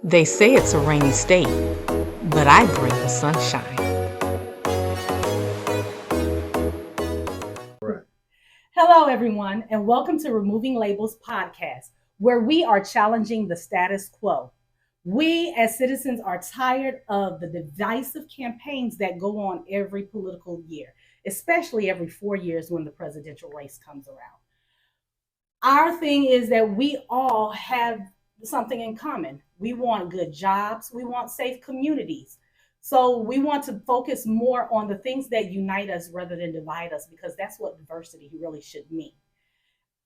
They say it's a rainy state, but I bring the sunshine. Right. Hello, everyone, and welcome to Removing Labels podcast, where we are challenging the status quo. We, as citizens, are tired of the divisive campaigns that go on every political year, especially every 4 years when the presidential race comes around. Our thing is that we all have something in common. We want good jobs, we want safe communities. So we want to focus more on the things that unite us rather than divide us because that's what diversity really should mean.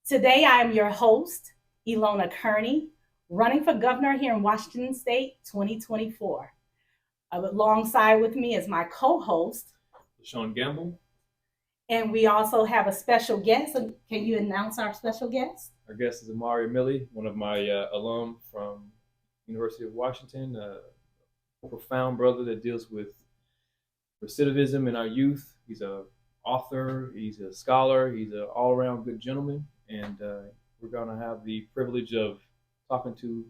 Today, I am your host, Ilona Kearney, running for governor here in Washington State 2024. Alongside with me is my co host, Sean Gamble. and we also have a special guest. So can you announce our special guest? Our guest is Amari Millie, one of my alum from University of Washington, a profound brother that deals with recidivism in our youth. He's an author, he's a scholar, he's an all-around good gentleman, and we're going to have the privilege of talking to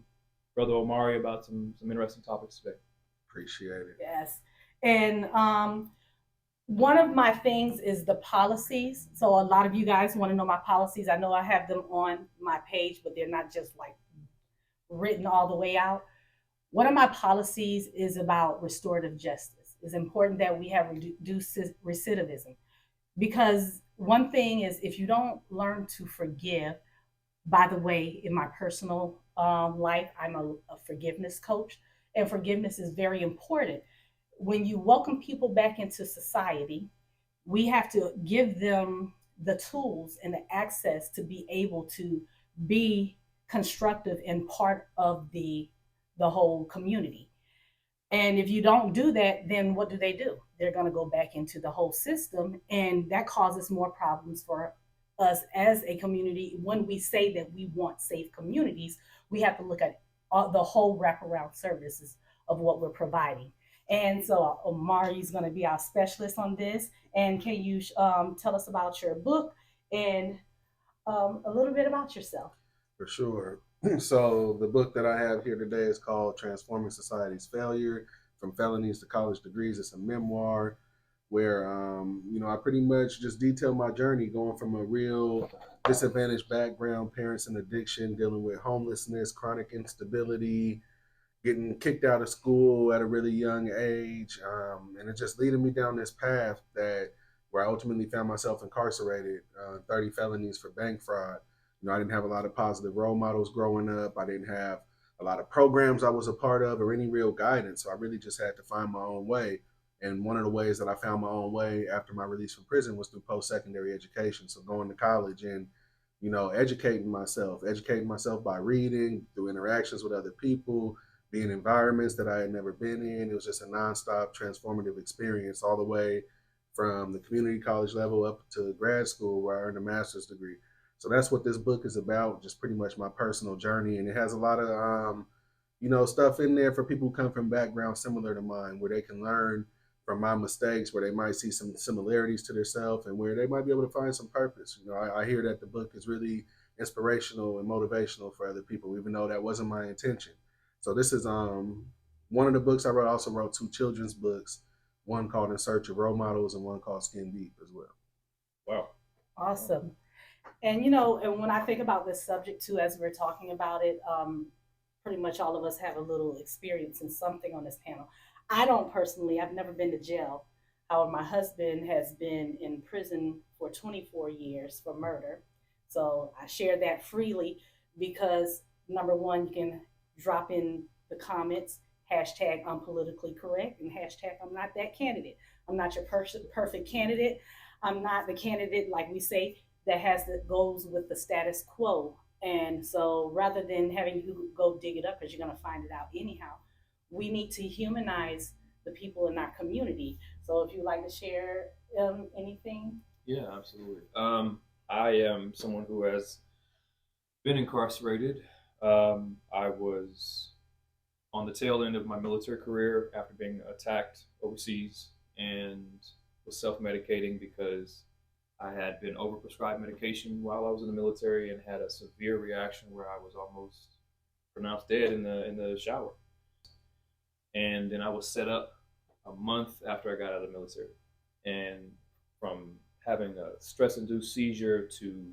Brother Omari about some interesting topics today. Appreciate it. Yes. And one of my things is the policies. So a lot of you guys want to know my policies. I know I have them on my page, but they're not just like written all the way out. One of my policies is about restorative justice. It's important that we have reduced recidivism because one thing is if you don't learn to forgive, by the way, in my personal life, I'm a forgiveness coach, and forgiveness is very important. When you welcome people back into society, we have to give them the tools and the access to be able to be constructive and part of the whole community. And if you don't do that, then what do? They're going to go back into the whole system, and that causes more problems for us as a community. When we say that we want safe communities, we have to look at the whole wraparound services of what we're providing. And so Omari is going to be our specialist on this. And can you tell us about your book and a little bit about yourself? For sure. So the book that I have here today is called Transforming Society's Failure from Felonies to College Degrees. It's a memoir where I pretty much just detail my journey going from a real disadvantaged background, parents in addiction, dealing with homelessness, chronic instability, getting kicked out of school at a really young age, and it just leading me down this path that where I ultimately found myself incarcerated, 30 felonies for bank fraud. I didn't have a lot of positive role models growing up. I didn't have a lot of programs I was a part of or any real guidance. So I really just had to find my own way. And one of the ways that I found my own way after my release from prison was through post-secondary education. So going to college and, educating myself by reading, through interactions with other people, being in environments that I had never been in. It was just a nonstop transformative experience all the way from the community college level up to grad school where I earned a master's degree. So that's what this book is about, just pretty much my personal journey. And it has a lot of, stuff in there for people who come from backgrounds similar to mine, where they can learn from my mistakes, where they might see some similarities to themselves and where they might be able to find some purpose. I hear that the book is really inspirational and motivational for other people, even though that wasn't my intention. So this is one of the books I wrote. I also wrote two children's books, one called In Search of Role Models and one called Skin Deep as well. Wow. Awesome. And and when I think about this subject too, as we're talking about it, pretty much all of us have a little experience in something on this panel. I don't personally, I've never been to jail. However, my husband has been in prison for 24 years for murder. So I share that freely because number one, you can drop in the comments, hashtag I'm politically correct and hashtag I'm not that candidate. I'm not your perfect candidate. I'm not the candidate, like we say, that goes with the status quo. And so rather than having you go dig it up because you're going to find it out anyhow, we need to humanize the people in our community. So if you'd like to share anything. Yeah, absolutely. I am someone who has been incarcerated. I was on the tail end of my military career after being attacked overseas and was self-medicating because I had been overprescribed medication while I was in the military and had a severe reaction where I was almost pronounced dead in the shower. And then I was set up a month after I got out of the military. And from having a stress-induced seizure to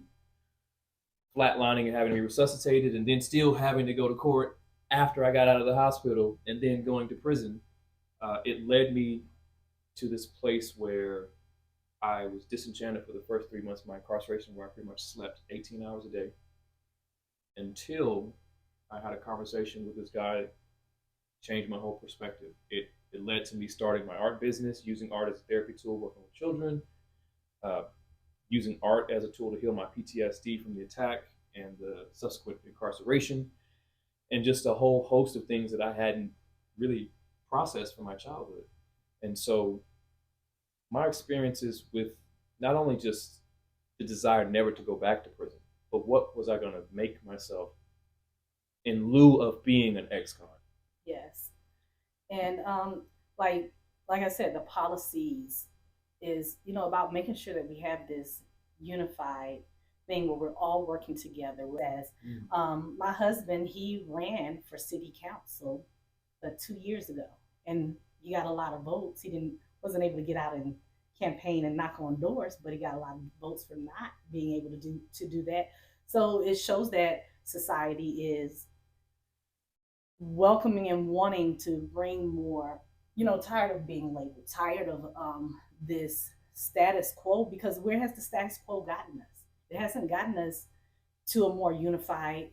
flatlining and having to be resuscitated, and then still having to go to court after I got out of the hospital, and then going to prison, it led me to this place where I was disenchanted for the first 3 months of my incarceration, where I pretty much slept 18 hours a day, until I had a conversation with this guy, changed my whole perspective. It led to me starting my art business, using art as a therapy tool, working with children, using art as a tool to heal my PTSD from the attack and the subsequent incarceration, and just a whole host of things that I hadn't really processed from my childhood. And so my experiences with not only just the desire never to go back to prison, but what was I going to make myself in lieu of being an ex-con? Yes. And like I said, the policies is, about making sure that we have this unified thing where we're all working together. Whereas my husband, he ran for city council 2 years ago, and he got a lot of votes. He wasn't able to get out and campaign and knock on doors, but he got a lot of votes for not being able to do that. So it shows that society is welcoming and wanting to bring more, tired of being labeled, tired of this status quo, because where has the status quo gotten us? It hasn't gotten us to a more unified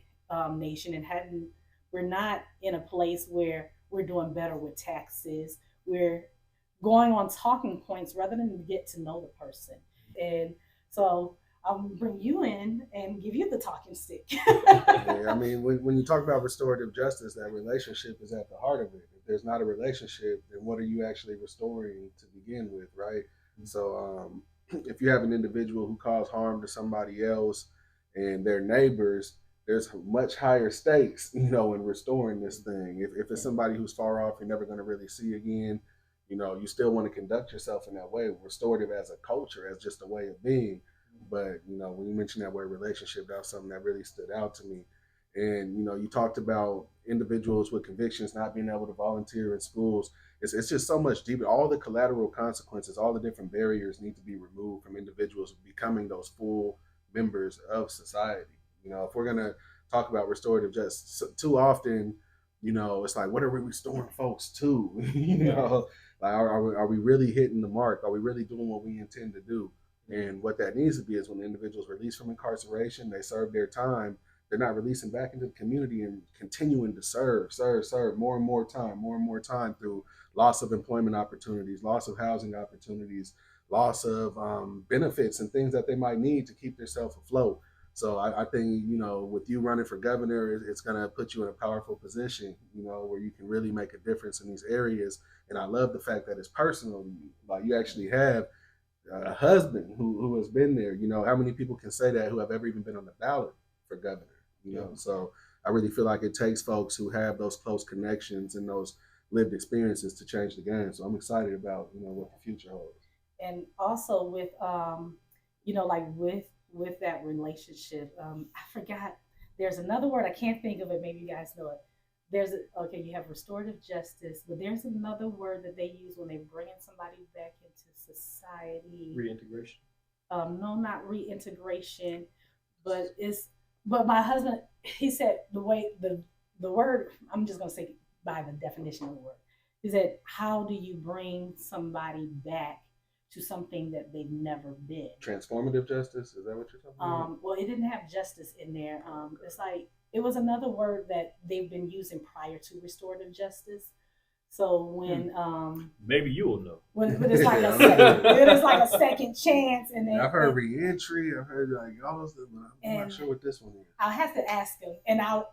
nation, and we're not in a place where we're doing better with taxes. We're going on talking points rather than get to know the person. And so I'll bring you in and give you the talking stick. Yeah, I mean, when you talk about restorative justice, that relationship is at the heart of it. If there's not a relationship, then what are you actually restoring to begin with, right? So if you have an individual who caused harm to somebody else and their neighbors, there's much higher stakes, in restoring this thing. If it's somebody who's far off, you're never going to really see again, you still want to conduct yourself in that way. Restorative as a culture, as just a way of being. But, when you mentioned that word relationship, that was something that really stood out to me. And, you talked about individuals with convictions not being able to volunteer in schools. It's just so much deeper. All the collateral consequences, all the different barriers need to be removed from individuals becoming those full members of society. If we're going to talk about restorative justice, too often, it's like, what are we restoring folks to? Like, are we really hitting the mark? Are we really doing what we intend to do? And what that needs to be is when the individuals released from incarceration, they serve their time, they're not releasing back into the community and continuing to serve more and more time through loss of employment opportunities, loss of housing opportunities, loss of benefits and things that they might need to keep themselves afloat. So I think, with you running for governor, it's going to put you in a powerful position, where you can really make a difference in these areas. And I love the fact that it's personal to you. Like, you actually have a husband who has been there. How many people can say that who have ever even been on the ballot for governor? So I really feel like it takes folks who have those close connections and those lived experiences to change the game. So I'm excited about what the future holds. And also with like with that relationship, I forgot. There's another word, I can't think of it. Maybe you guys know it. You have restorative justice, but there's another word that they use when they're bringing somebody back into society. Reintegration. No, not reintegration, but my husband, he said the word, I'm just gonna say by the definition of the word, he said, how do you bring somebody back to something that they've never been? Transformative justice, is that what you're talking about? Well, it didn't have justice in there. It's like, it was another word that they've been using prior to restorative justice. So when maybe you will know. When it's like a second chance, and then I've heard reentry. I've heard like all those things, but I'm not sure what this one is. I'll have to ask him, and I'll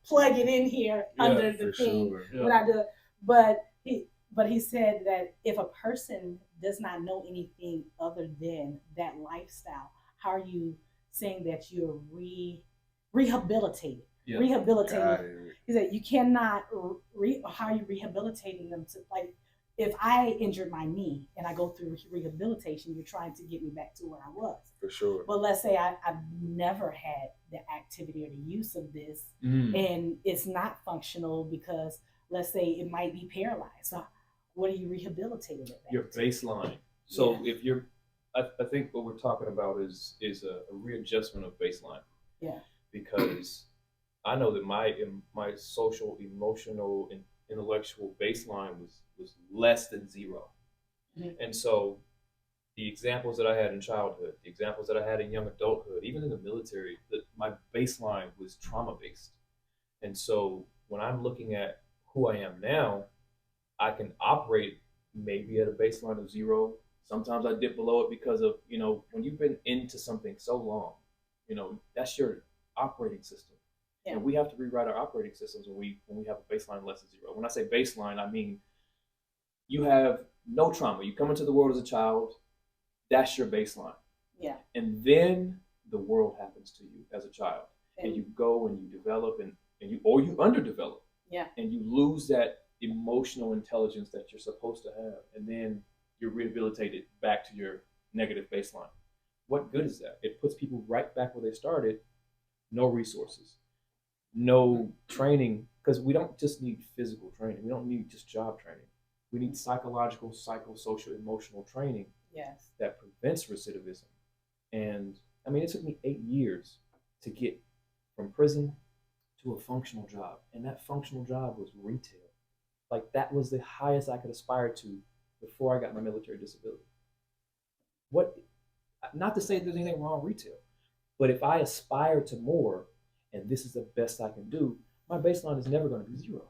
plug it in here under the thing when I do. But he said that if a person does not know anything other than that lifestyle, how are you saying that you're rehabilitated? Yeah. Rehabilitating. He said you cannot. How are you rehabilitating them to, like, if I injured my knee and I go through rehabilitation, you're trying to get me back to where I was. For sure. But let's say I've never had the activity or the use of this, and it's not functional because let's say it might be paralyzed. So what are you rehabilitating it back Your to? baseline. So Yeah. if you're, I think what we're talking about is a readjustment of baseline. Yeah. Because I know that my social, emotional, and intellectual baseline was less than 0. Mhm. And so the examples that I had in childhood, the examples that I had in young adulthood, even in the military, my baseline was trauma based. And so when I'm looking at who I am now, I can operate maybe at a baseline of 0. Sometimes I dip below it because of, when you've been into something so long, that's your operating system. Yeah. And we have to rewrite our operating systems when we have a baseline less than 0. When I say baseline, I mean you have no trauma. You come into the world as a child, that's your baseline. Yeah. And then the world happens to you as a child. And you go and you develop and you underdevelop. Yeah. And you lose that emotional intelligence that you're supposed to have. And then you're rehabilitated back to your negative baseline. What good is that? It puts people right back where they started. No resources, no training, because we don't just need physical training. We don't need just job training. We need psychological, psychosocial, emotional training yes. that prevents recidivism. And I mean, it took me 8 years to get from prison to a functional job. And that functional job was retail. Like that was the highest I could aspire to before I got my military disability. Not to say there's anything wrong with retail, but if I aspire to more and this is the best I can do, my baseline is never going to be 0.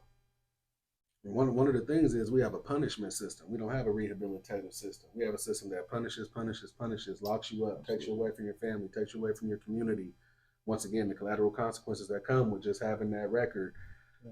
One of the things is we have a punishment system. We don't have a rehabilitative system. We have a system that punishes, locks you up, takes you away from your family, takes you away from your community. Once again, the collateral consequences that come with just having that record.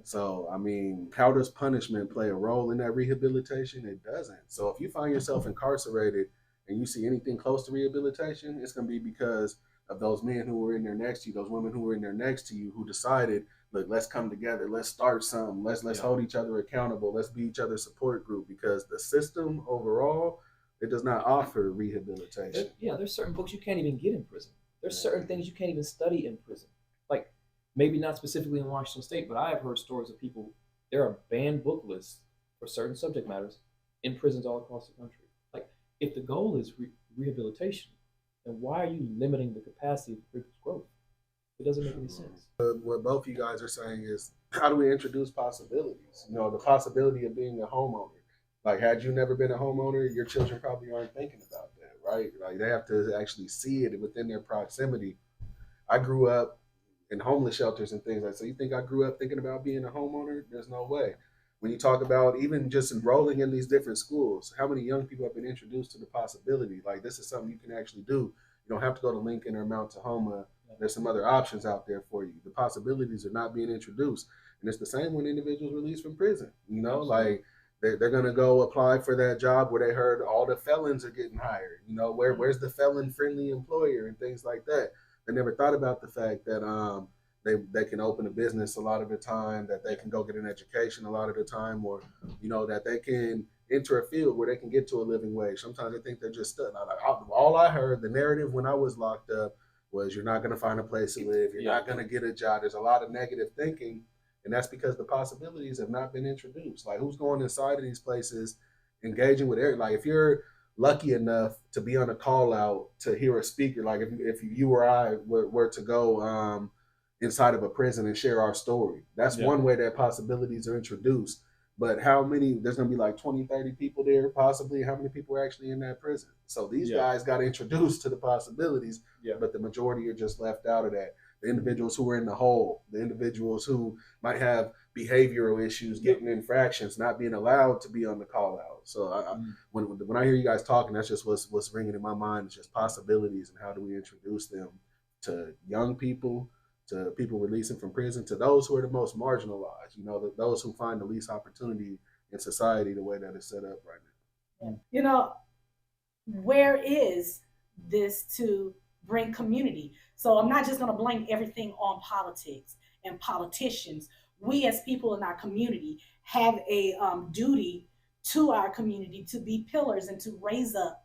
So, I mean, how does punishment play a role in that rehabilitation? It doesn't. So if you find yourself incarcerated and you see anything close to rehabilitation, it's going to be because of those men who were in there next to you, those women who were in there next to you, who decided, look, let's come together, let's start something, let's hold each other accountable, let's be each other's support group, because the system overall, it does not offer rehabilitation. There's certain books you can't even get in prison. There's certain things you can't even study in prison. Like maybe not specifically in Washington State, but I have heard stories of people, there are banned book lists for certain subject matters in prisons all across the country. Like if the goal is rehabilitation, then why are you limiting the capacity of people's growth? It doesn't make any sense. What both of you guys are saying is, how do we introduce possibilities? The possibility of being a homeowner. Like, had you never been a homeowner, your children probably aren't thinking about that, right? Like, they have to actually see it within their proximity. I grew up in homeless shelters and things like that. So you think I grew up thinking about being a homeowner? There's no way. When you talk about even just enrolling in these different schools, how many young people have been introduced to the possibility? Like, this is something you can actually do. You don't have to go to Lincoln or Mount Tahoma. There's some other options out there for you. The possibilities are not being introduced. And it's the same when individuals released from prison. Like they're going to go apply for that job where they heard all the felons are getting hired. Where's the felon-friendly employer and things like that. They never thought about the fact that they can open a business a lot of the time, that they can go get an education a lot of the time, or that they can enter a field where they can get to a living wage. Sometimes they think they're just stuck. All I heard, the narrative when I was locked up, was you're not going to find a place to live, you're not going to get a job. There's a lot of negative thinking, and that's because the possibilities have not been introduced. Like, who's going inside of these places, engaging with air? Like, if you're lucky enough to be on a call out to hear a speaker, like if you or I were to go inside of a prison and share our story, that's one way that possibilities are introduced. But how many, there's going to be like 20, 30 people there, possibly. How many people are actually in that prison? So these guys got introduced to the possibilities, but the majority are just left out of that. The individuals who are in the hole, the individuals who might have behavioral issues, getting infractions, not being allowed to be on the call out. So when I hear you guys talking, that's just what's ringing in my mind. It's just possibilities, and how do we introduce them to young people, to people releasing from prison, to those who are the most marginalized, those who find the least opportunity in society, the way that it's set up right now. Where is this to bring community? So I'm not just going to blame everything on politics and politicians. We as people in our community have a duty to our community to be pillars and to raise up,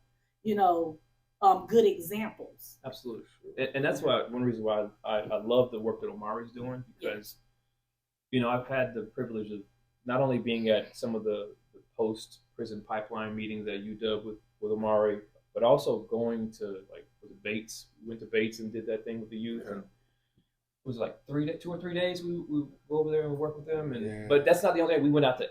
good examples. Absolutely. And that's why one reason why I love the work that Omari's doing, because I've had the privilege of not only being at some of the post prison pipeline meetings at UW with Amari, but also going to like was it Bates. We went to Bates and did that thing with the youth. And it was like 2 or 3 days we go over there and work with them. And but that's not the only day. We went out to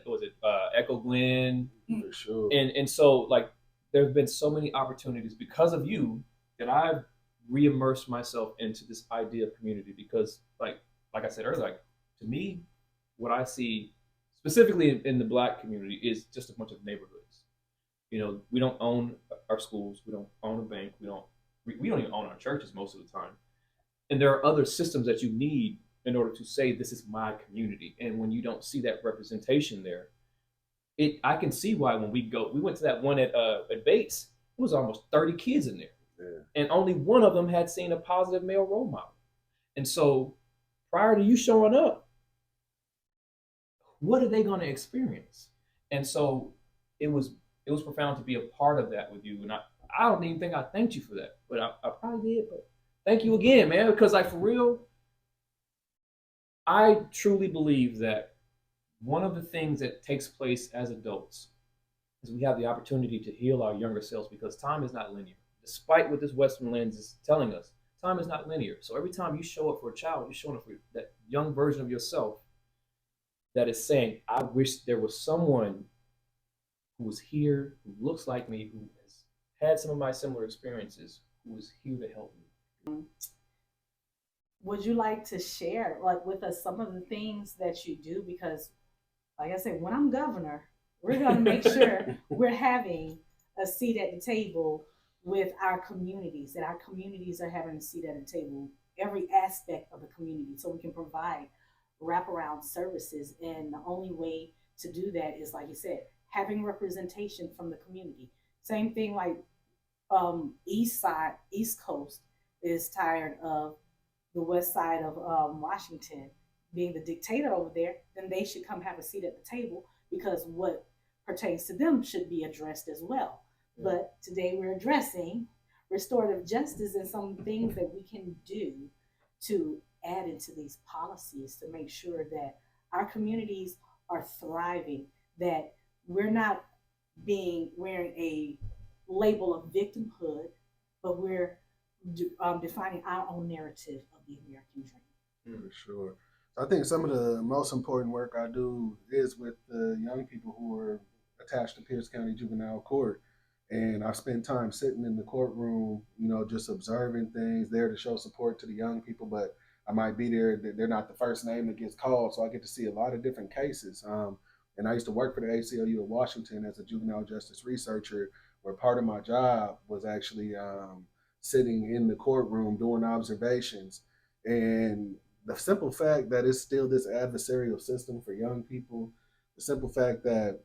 Echo Glen. For sure. And so like there have been so many opportunities because of you that I've re-immersed myself into this idea of community, because like I said earlier, like to me, what I see specifically in the Black community is just a bunch of neighborhoods. You know, we don't own our schools, we don't own a bank, we don't even own our churches most of the time. And there are other systems that you need in order to say this is my community. And when you don't see that representation there, I can see why when we went to that one at Bates, it was almost 30 kids in there. Yeah. And only one of them had seen a positive male role model. And so prior to you showing up, what are they going to experience? And so it was profound to be a part of that with you. And I don't even think I thanked you for that, but I probably did. But thank you again, man, because like for real, I truly believe that one of the things that takes place as adults is we have the opportunity to heal our younger selves, because time is not linear. Despite what this Western lens is telling us, time is not linear. So every time you show up for a child, you're showing up for that young version of yourself that is saying, I wish there was someone who was here, who looks like me, who has had some of my similar experiences, who is here to help me. Would you like to share like with us some of the things that you do? Because like I said, when I'm governor, we're going to make sure we're having a seat at the table with our communities, that our communities are having a seat at the table, every aspect of the community, so we can provide wraparound services. And the only way to do that is, like you said, having representation from the community. Same thing like East Coast is tired of the west side of Washington being the dictator over there, then they should come have a seat at the table, because what pertains to them should be addressed as well. But today we're addressing restorative justice and some things that we can do to add into these policies to make sure that our communities are thriving, that we're not wearing a label of victimhood, but we're defining our own narrative of the American dream. For sure. I think some of the most important work I do is with the young people who are attached to Pierce County Juvenile Court. And I spend time sitting in the courtroom, just observing things, there to show support to the young people. But I might be there, they're not the first name that gets called. So I get to see a lot of different cases. And I used to work for the ACLU of Washington as a juvenile justice researcher, where part of my job was actually sitting in the courtroom doing observations. And the simple fact that it's still this adversarial system for young people, the simple fact that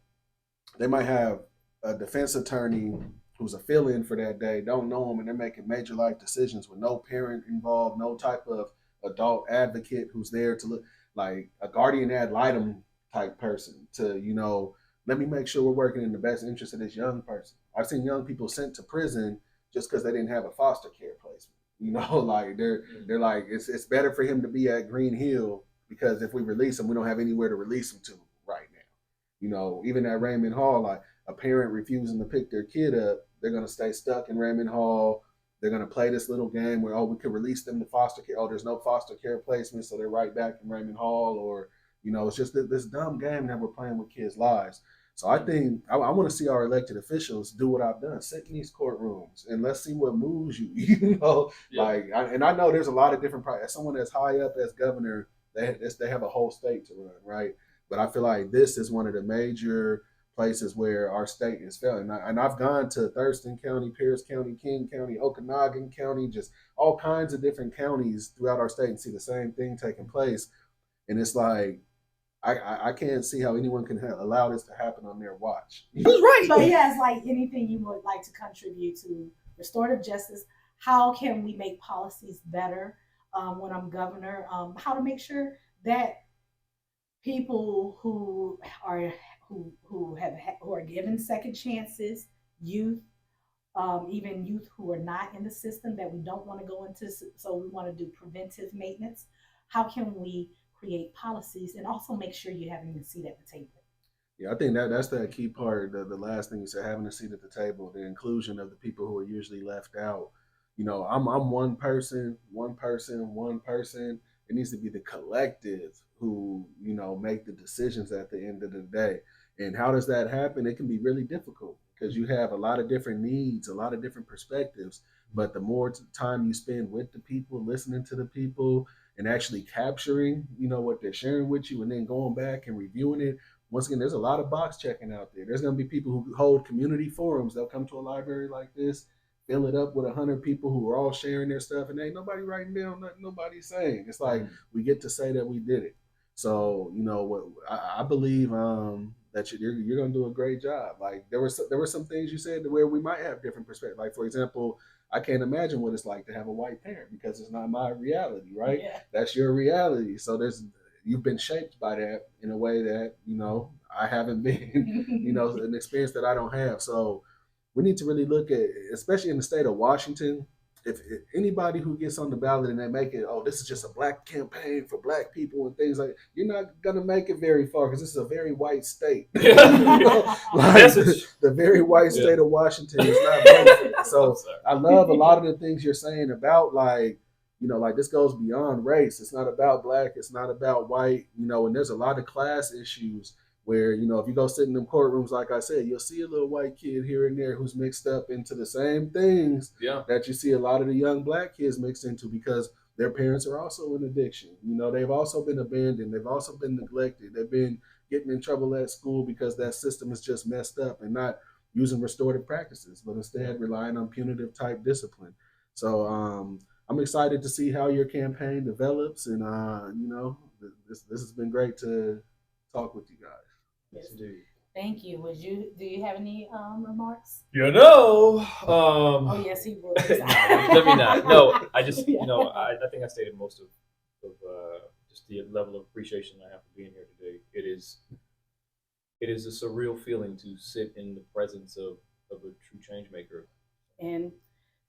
they might have a defense attorney who's a fill-in for that day, don't know them, and they're making major life decisions with no parent involved, no type of adult advocate who's there to look like a guardian ad litem type person to, let me make sure we're working in the best interest of this young person. I've seen young people sent to prison just because they didn't have a foster care placement. Like they're like, it's better for him to be at Green Hill, because if we release him, we don't have anywhere to release him to right now. Even at Raymond Hall, like a parent refusing to pick their kid up, they're going to stay stuck in Raymond Hall. They're going to play this little game where, we could release them to foster care. Oh, there's no foster care placement, so they're right back in Raymond Hall. Or, it's just this dumb game that we're playing with kids' lives. So I think I want to see our elected officials do what I've done, sit in these courtrooms, and let's see what moves you. And I know there's a lot of different. As someone that's high up as governor, they have a whole state to run, right? But I feel like this is one of the major places where our state is failing. And I've gone to Thurston County, Pierce County, King County, Okanogan County, just all kinds of different counties throughout our state and see the same thing taking place. And it's like, I can't see how anyone can allow this to happen on their watch. He's right. So yes, like anything you would like to contribute to restorative justice, how can we make policies better when I'm governor? How to make sure that people who are given second chances, youth, even youth who are not in the system that we don't want to go into, so we want to do preventive maintenance. How can we create policies and also make sure you're having a seat at the table? Yeah, I think that's the key part. The last thing you said, having a seat at the table, the inclusion of the people who are usually left out. I'm one person, one person, one person. It needs to be the collective who make the decisions at the end of the day. And how does that happen? It can be really difficult because you have a lot of different needs, a lot of different perspectives. But the more time you spend with the people, listening to the people, and actually capturing, what they're sharing with you, and then going back and reviewing it, once again, there's a lot of box checking out there. There's going to be people who hold community forums. They'll come to a library like this, fill it up with 100 people who are all sharing their stuff, and ain't nobody writing down nothing nobody's saying. It's like we get to say that we did it. So what I believe that you're going to do a great job. Like there were some things you said where we might have different perspectives. Like for example, I can't imagine what it's like to have a white parent because it's not my reality, right? Yeah. That's your reality. So you've been shaped by that in a way that I haven't been an experience that I don't have. So we need to really look at, especially in the state of Washington, if anybody who gets on the ballot and they make it, oh, this is just a black campaign for black people and things like, you're not gonna make it very far because this is a very white state. Like the very white state of Washington is not black. So I love a lot of the things you're saying about like this goes beyond race. It's not about black. It's not about white. And there's a lot of class issues where, if you go sit in them courtrooms, like I said, you'll see a little white kid here and there who's mixed up into the same things that you see a lot of the young black kids mixed into because their parents are also in addiction. They've also been abandoned. They've also been neglected. They've been getting in trouble at school because that system is just messed up and not using restorative practices, but instead relying on punitive type discipline. So, I'm excited to see how your campaign develops, and this has been great to talk with you guys. Yes, indeed. Thank you. Do you have any remarks? Oh yes, he would. Let me not. No, I just I think I stated most of just the level of appreciation I have for being here today. It is a surreal feeling to sit in the presence of a true change maker. And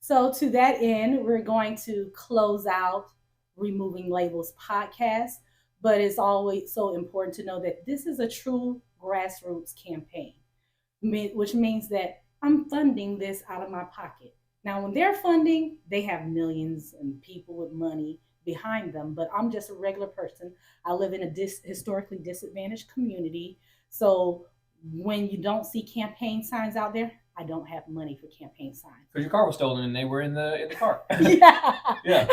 so to that end, we're going to close out Removing Labels podcast, but it's always so important to know that this is a true grassroots campaign, which means that I'm funding this out of my pocket. Now, when they're funding, they have millions and people with money behind them, but I'm just a regular person. I live in a historically disadvantaged community. So when you don't see campaign signs out there, I don't have money for campaign signs. Because your car was stolen and they were in the car. Yeah.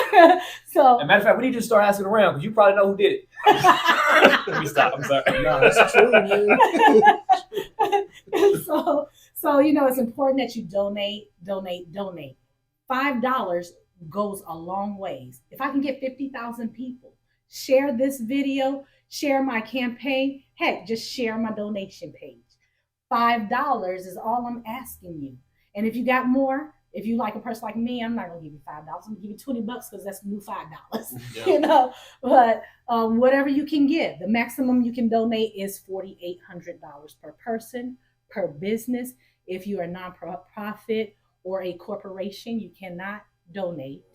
So, as a matter of fact, we need to start asking around because you probably know who did it. Let me stop. I'm sorry. No, that's true, man. So it's important that you donate. $5 goes a long ways. If I can get 50,000 people share this video, share my campaign, heck, just share my donation page. $5 is all I'm asking you. And if you got more, if you like a person like me, I'm not gonna give you $5. I'm gonna give you $20 because that's new $5. Yeah. But whatever you can give, the maximum you can donate is $4,800 per person, per business. If you are a nonprofit or a corporation, you cannot donate.